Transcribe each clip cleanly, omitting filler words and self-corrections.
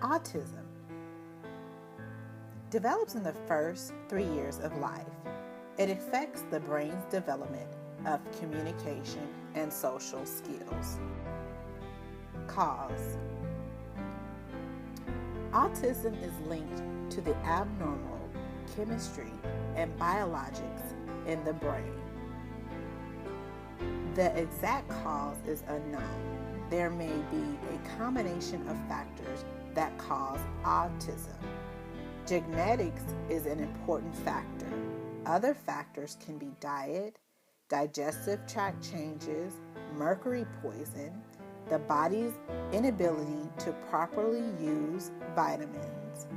Autism develops in the first 3 years of life. It affects the brain's development of communication and social skills. Cause. Autism is linked to the abnormal chemistry and biologics in the brain. The exact cause is unknown. There may be a combination of factors that cause autism. Genetics is an important factor. Other factors can be diet, digestive tract changes, mercury poison, the body's inability to properly use vitamins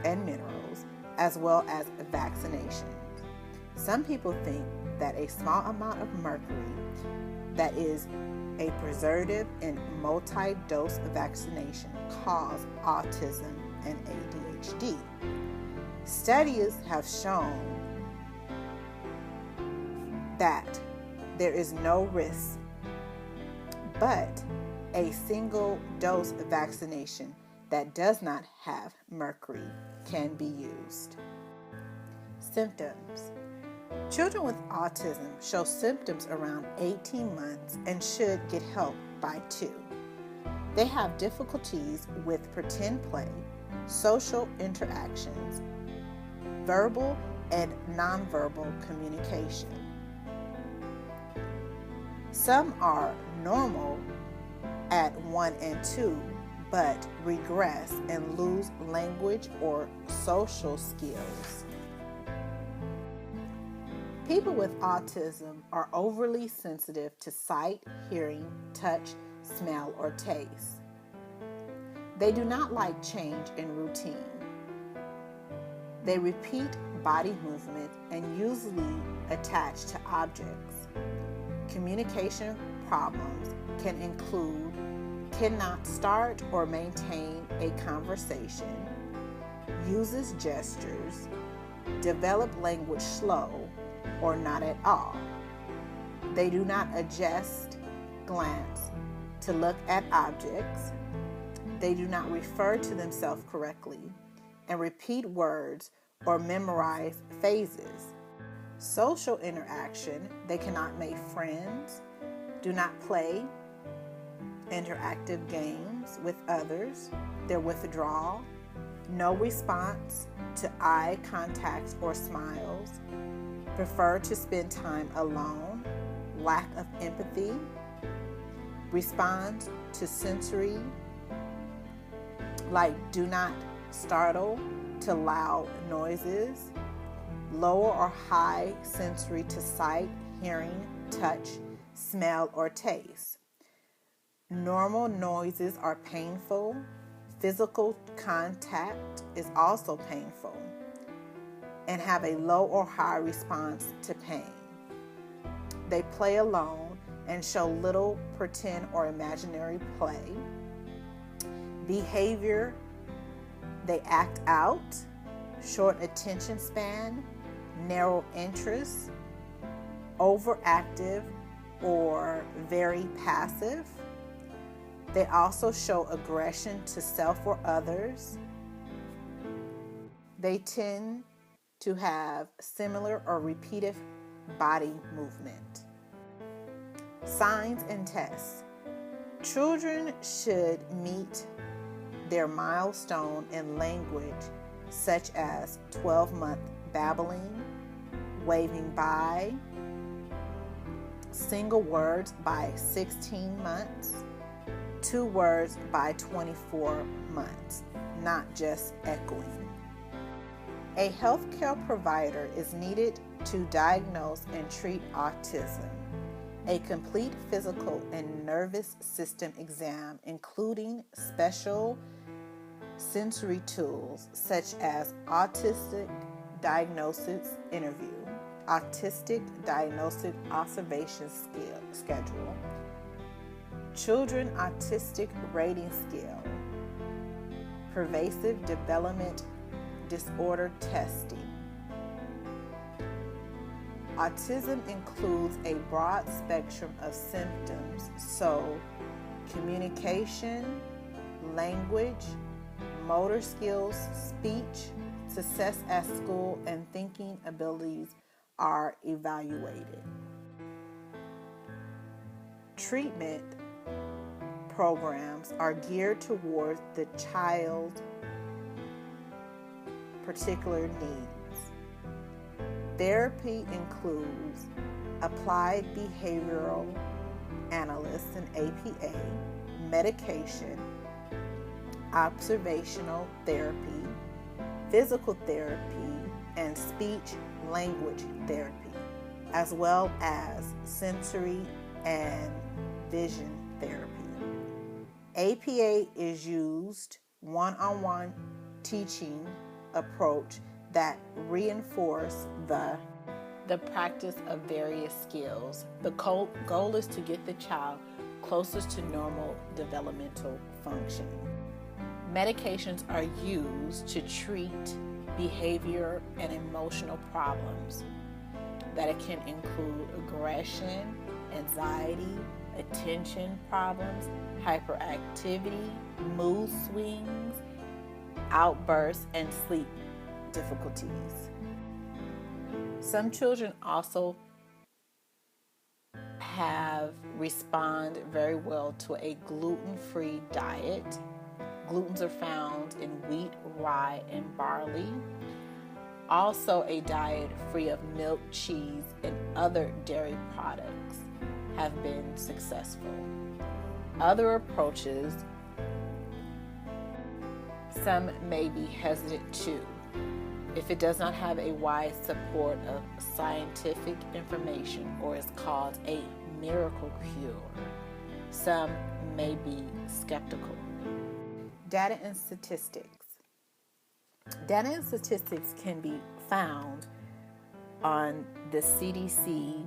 and minerals, as well as vaccinations. Some people think that a small amount of mercury, that is a preservative in multi-dose vaccination, cause autism and ADHD. Studies have shown that there is no risk, but a single dose vaccination that does not have mercury can be used. Symptoms. Children with autism show symptoms around 18 months and should get help by 2. They have difficulties with pretend play, social interactions, verbal and nonverbal communication. Some are normal at 1 and 2, but regress and lose language or social skills. People with autism are overly sensitive to sight, hearing, touch, smell, or taste. They do not like change in routine. They repeat body movements and usually attach to objects. Communication problems can include cannot start or maintain a conversation, uses gestures, develop language slow or not at all. They do not adjust, glance to look at objects. They do not refer to themselves correctly and repeat words or memorize phrases. Social interaction, they cannot make friends, do not play interactive games with others, their withdrawal, no response to eye contact or smiles, prefer to spend time alone, lack of empathy, respond to sensory, like do not startle, to loud noises, lower or high sensory to sight, hearing, touch, smell, or taste. Normal noises are painful. Physical contact is also painful and have a low or high response to pain. They play alone and show little pretend or imaginary play. Behavior, they act out, short attention span, narrow interest, overactive or very passive. They also show aggression to self or others. They tend to have similar or repeated body movement. Signs and tests. Children should meet their milestone in language, such as 12-month babbling, waving by, single words by 16 months, 2 words by 24 months, not just echoing. A healthcare provider is needed to diagnose and treat autism. A complete physical and nervous system exam, including special sensory tools such as autistic diagnosis interview, autistic diagnostic observation schedule, children autistic rating scale, pervasive development disorder testing. Autism includes a broad spectrum of symptoms, so communication, language, motor skills, speech, success at school, and thinking abilities are evaluated. Treatment programs are geared towards the child's particular needs. Therapy includes applied behavioral analysts and APA, medication, observational therapy, physical therapy, and speech language therapy, as well as sensory and vision therapy. APA is used one-on-one teaching approach that reinforce the practice of various skills. The goal is to get the child closest to normal developmental function. Medications are used to treat behavior and emotional problems that it can include aggression, anxiety, attention problems, hyperactivity, mood swings, outbursts, and sleep difficulties. Some children also respond very well to a gluten-free diet. Glutens are found in wheat, rye, and barley. Also, a diet free of milk, cheese, and other dairy products have been successful. Other approaches some may be hesitant to if it does not have a wide support of scientific information or is called a miracle cure. Some may be skeptical. Data and statistics. Data and statistics can be found on the CDC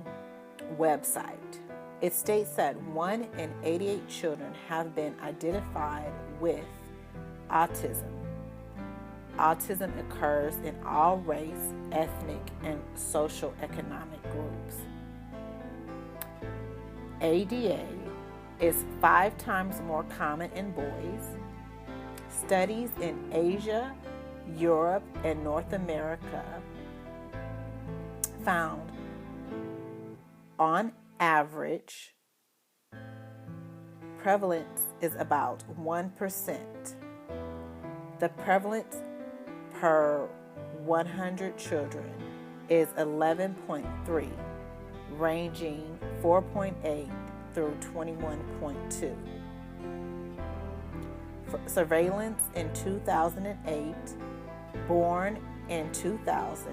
website. It states that 1 in 88 children have been identified with autism. Autism occurs in all race, ethnic, and social economic groups. ADA is 5 times more common in boys. Studies in Asia, Europe, and North America found on average prevalence is about 1%. The prevalence per 100 children is 11.3, ranging 4.8 through 21.2. Surveillance in 2008, born in 2000,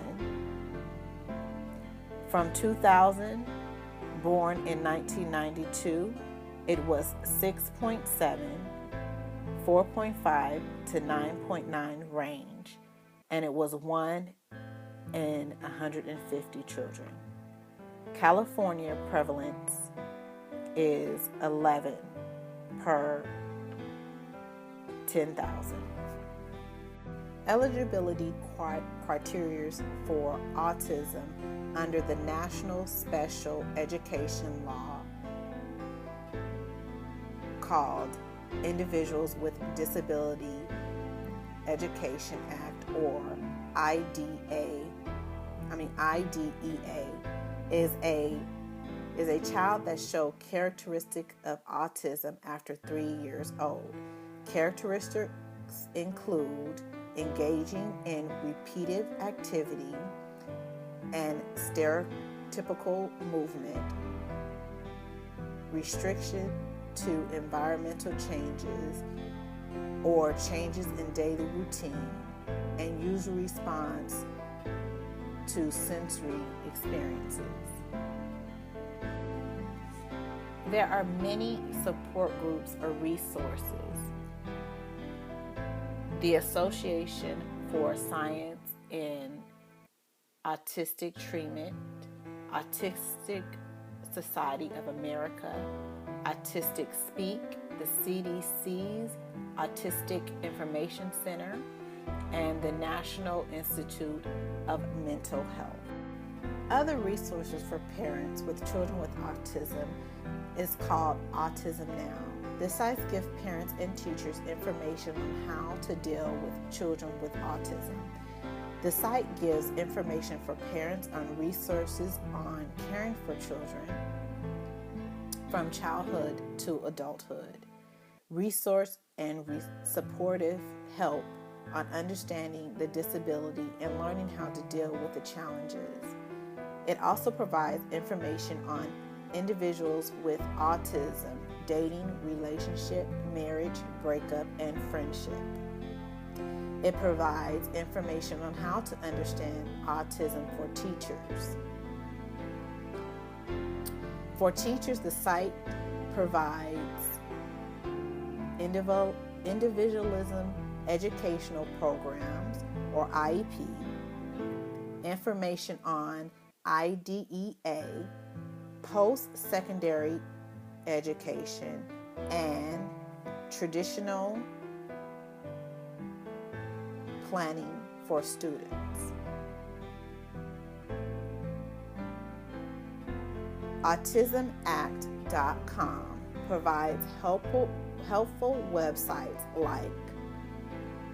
from 2000, born in 1992, it was 6.7, 4.5 to 9.9 range, and it was 1 in 150 children. California prevalence is 11 per 10,000. Eligibility criteria for autism under the National Special Education Law called Individuals with Disability Education Act, or IDEA, is a child that shows characteristic of autism after 3 years old. Characteristics include engaging in repetitive activity and stereotypical movement, restriction to environmental changes or changes in daily routine, and usual response to sensory experiences. There are many support groups or resources. The Association for Science in Autistic Treatment, Autistic Society of America, Autistic Speak, the CDC's Autistic Information Center, and the National Institute of Mental Health. Other resources for parents with children with autism is called Autism Now. The sites give parents and teachers information on how to deal with children with autism. The site gives information for parents on resources on caring for children from childhood to adulthood, resource and supportive help on understanding the disability and learning how to deal with the challenges. It also provides information on individuals with autism, dating, relationship, marriage, breakup, and friendship. It provides information on how to understand autism for teachers. For teachers, the site provides individualism educational programs, or IEP, information on IDEA, post-secondary education, and traditional planning for students. AutismAct.com provides helpful websites like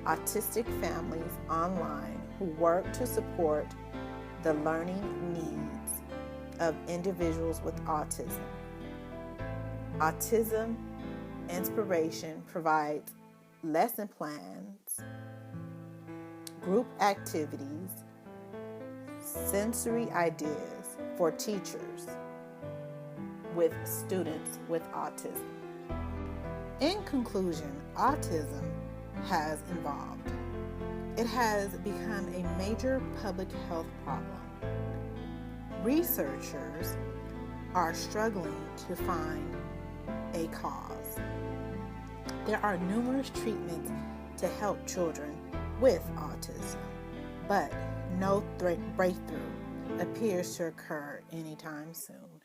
Autistic Families Online, who work to support the learning needs of individuals with autism. Autism Inspiration provides lesson plans, group activities, sensory ideas for teachers with students with autism. In conclusion, autism has evolved. It has become a major public health problem. Researchers are struggling to find a cause. There are numerous treatments to help children with autism, but no breakthrough appears to occur anytime soon.